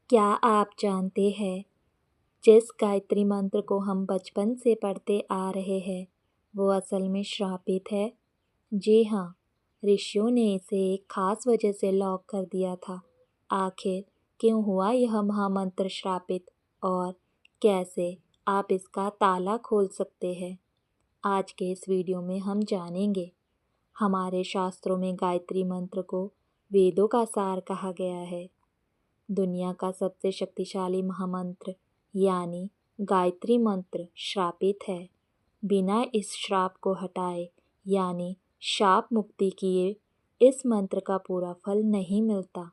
क्या आप जानते हैं जिस गायत्री मंत्र को हम बचपन से पढ़ते आ रहे हैं वो असल में श्रापित है। जी हाँ, ऋषियों ने इसे एक खास वजह से लॉक कर दिया था। आखिर क्यों हुआ यह महामंत्र श्रापित और कैसे आप इसका ताला खोल सकते हैं, आज के इस वीडियो में हम जानेंगे। हमारे शास्त्रों में गायत्री मंत्र को वेदों का सार कहा गया है। दुनिया का सबसे शक्तिशाली महामंत्र यानी गायत्री मंत्र श्रापित है। बिना इस श्राप को हटाए यानी शाप मुक्ति किए इस मंत्र का पूरा फल नहीं मिलता।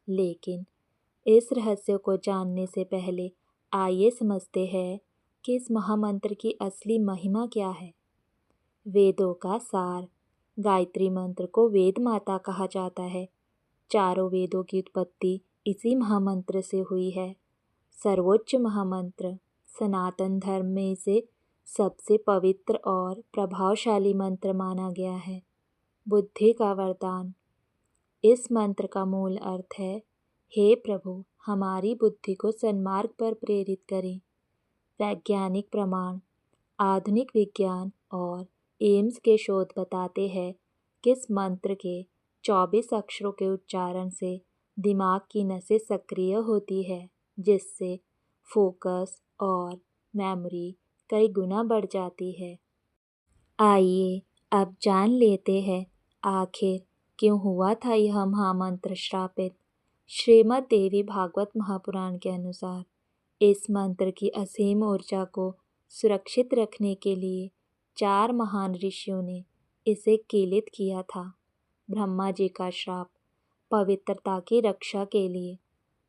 लेकिन इस रहस्य को जानने से पहले आइए समझते हैं कि इस महामंत्र की असली महिमा क्या है। वेदों का सार। गायत्री मंत्र को वेद माता कहा जाता है। चारों वेदों की उत्पत्ति इसी महामंत्र से हुई है। सर्वोच्च महामंत्र, सनातन धर्म में इसे सबसे पवित्र और प्रभावशाली मंत्र माना गया है। बुद्धि का वरदान। इस मंत्र का मूल अर्थ है, हे प्रभु, हमारी बुद्धि को सन्मार्ग पर प्रेरित करें। वैज्ञानिक प्रमाण। आधुनिक विज्ञान और एम्स के शोध बताते हैं कि इस मंत्र के 24 अक्षरों के उच्चारण से दिमाग की नसें सक्रिय होती है, जिससे फोकस और मेमोरी कई गुना बढ़ जाती है। आइए अब जान लेते हैं आखिर क्यों हुआ था यह महामंत्र श्रापित। श्रीमद् देवी भागवत महापुराण के अनुसार इस मंत्र की असीम ऊर्जा को सुरक्षित रखने के लिए 4 महान ऋषियों ने इसे कीलित किया था। ब्रह्मा जी का श्राप। पवित्रता की रक्षा के लिए।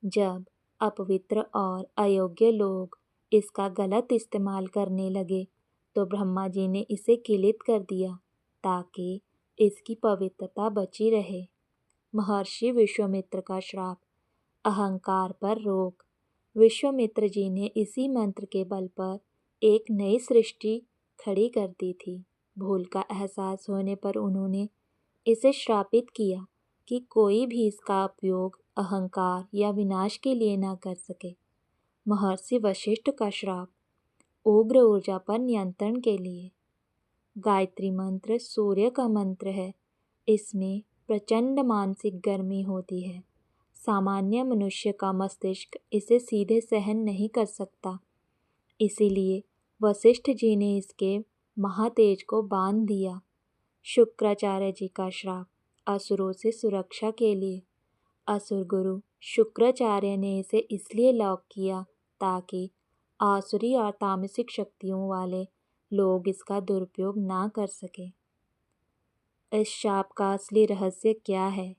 जब अपवित्र और अयोग्य लोग इसका गलत इस्तेमाल करने लगे तो ब्रह्मा जी ने इसे कीलित कर दिया ताकि इसकी पवित्रता बची रहे। महर्षि विश्वामित्र का श्राप। अहंकार पर रोक। विश्वामित्र जी ने इसी मंत्र के बल पर एक नई सृष्टि खड़ी कर दी थी। भूल का एहसास होने पर उन्होंने इसे श्रापित किया कि कोई भी इसका उपयोग अहंकार या विनाश के लिए ना कर सके। महर्षि वशिष्ठ का श्राप। उग्र ऊर्जा पर नियंत्रण के लिए। गायत्री मंत्र सूर्य का मंत्र है। इसमें प्रचंड मानसिक गर्मी होती है। सामान्य मनुष्य का मस्तिष्क इसे सीधे सहन नहीं कर सकता। इसीलिए वशिष्ठ जी ने इसके महातेज को बांध दिया। शुक्राचार्य जी का श्राप। असुरों से सुरक्षा के लिए। असुर गुरु शुक्राचार्य ने इसे इसलिए लॉक किया ताकि आसुरी और तामसिक शक्तियों वाले लोग इसका दुरुपयोग ना कर सके। इस शाप का असली रहस्य क्या है?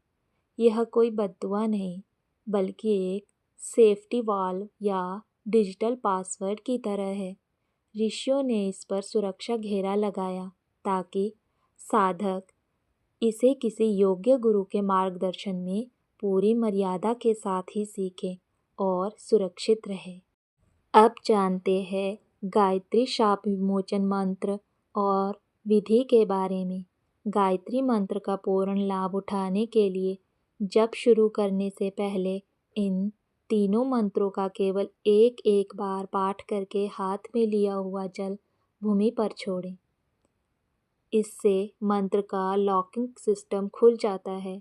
यह कोई बद्दुआ नहीं बल्कि एक सेफ्टी वाल्व या डिजिटल पासवर्ड की तरह है। ऋषियों ने इस पर सुरक्षा घेरा लगाया ताकि साधक इसे किसी योग्य गुरु के मार्गदर्शन में पूरी मर्यादा के साथ ही सीखे और सुरक्षित रहे। अब जानते हैं गायत्री शाप विमोचन मंत्र और विधि के बारे में। गायत्री मंत्र का पूर्ण लाभ उठाने के लिए जप शुरू करने से पहले इन तीनों मंत्रों का केवल एक एक बार पाठ करके हाथ में लिया हुआ जल भूमि पर छोड़ें। इससे मंत्र का लॉकिंग सिस्टम खुल जाता है।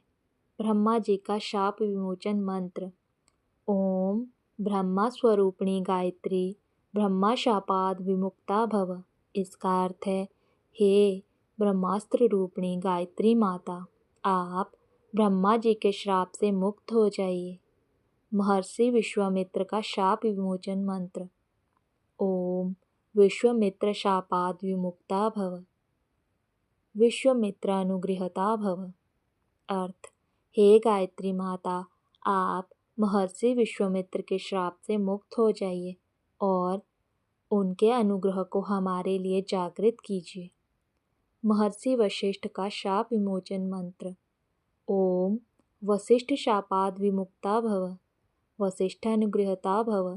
ब्रह्मा जी का शाप विमोचन मंत्र। ओम ब्रह्मा स्वरूपिणी गायत्री ब्रह्मा शापाद विमुक्ता भव। इसका अर्थ है, हे ब्रह्मास्त्र रूपिणी गायत्री माता, आप ब्रह्मा जी के श्राप से मुक्त हो जाइए। महर्षि विश्वामित्र का शाप विमोचन मंत्र। ओम विश्वामित्र शापाद विमुक्ता भव। विश्वामित्र अनुगृहता भव। अर्थ, हे गायत्री माता, आप महर्षि विश्वामित्र के श्राप से मुक्त हो जाइए और उनके अनुग्रह को हमारे लिए जागृत कीजिए। महर्षि वशिष्ठ का शाप विमोचन मंत्र। ओम वशिष्ठ शापाद विमुक्ता भव। वशिष्ठ अनुगृहता भव।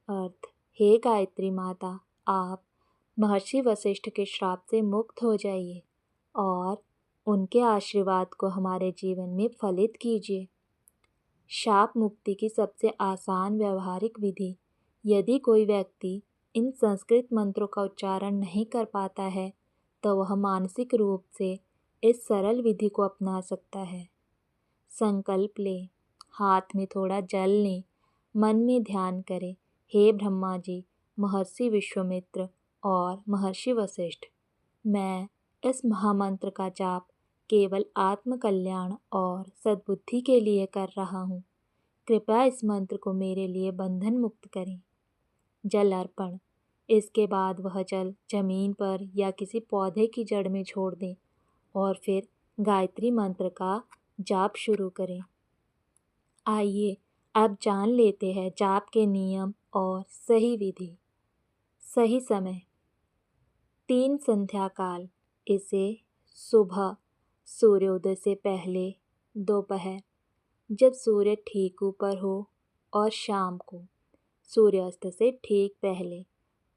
अर्थ, हे गायत्री माता, आप महर्षि वशिष्ठ के श्राप से मुक्त हो जाइए और उनके आशीर्वाद को हमारे जीवन में फलित कीजिए। शाप मुक्ति की सबसे आसान व्यवहारिक विधि। यदि कोई व्यक्ति इन संस्कृत मंत्रों का उच्चारण नहीं कर पाता है तो वह मानसिक रूप से इस सरल विधि को अपना सकता है। संकल्प ले, हाथ में थोड़ा जल लें, मन में ध्यान करें, हे ब्रह्मा जी, महर्षि विश्वामित्र और महर्षि वशिष्ठ, मैं इस महामंत्र का जाप केवल आत्म कल्याण और सद्बुद्धि के लिए कर रहा हूँ। कृपया इस मंत्र को मेरे लिए बंधन मुक्त करें। जल अर्पण। इसके बाद वह जल जमीन पर या किसी पौधे की जड़ में छोड़ दें और फिर गायत्री मंत्र का जाप शुरू करें। आइए अब जान लेते हैं जाप के नियम और सही विधि। सही समय 3 संध्या काल। इसे सुबह सूर्योदय से पहले, दोपहर जब सूर्य ठीक ऊपर हो और शाम को सूर्यास्त से ठीक पहले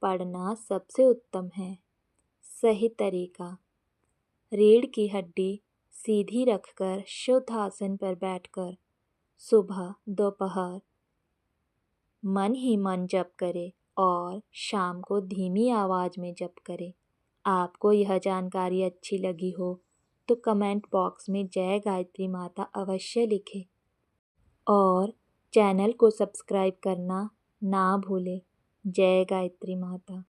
पढ़ना सबसे उत्तम है। सही तरीका, रीढ़ की हड्डी सीधी रखकर शुद्ध आसन पर बैठकर सुबह दोपहर मन ही मन जप करे और शाम को धीमी आवाज़ में जप करे। आपको यह जानकारी अच्छी लगी हो तो कमेंट बॉक्स में जय गायत्री माता अवश्य लिखें और चैनल को सब्सक्राइब करना ना भूलें। जय गायत्री माता।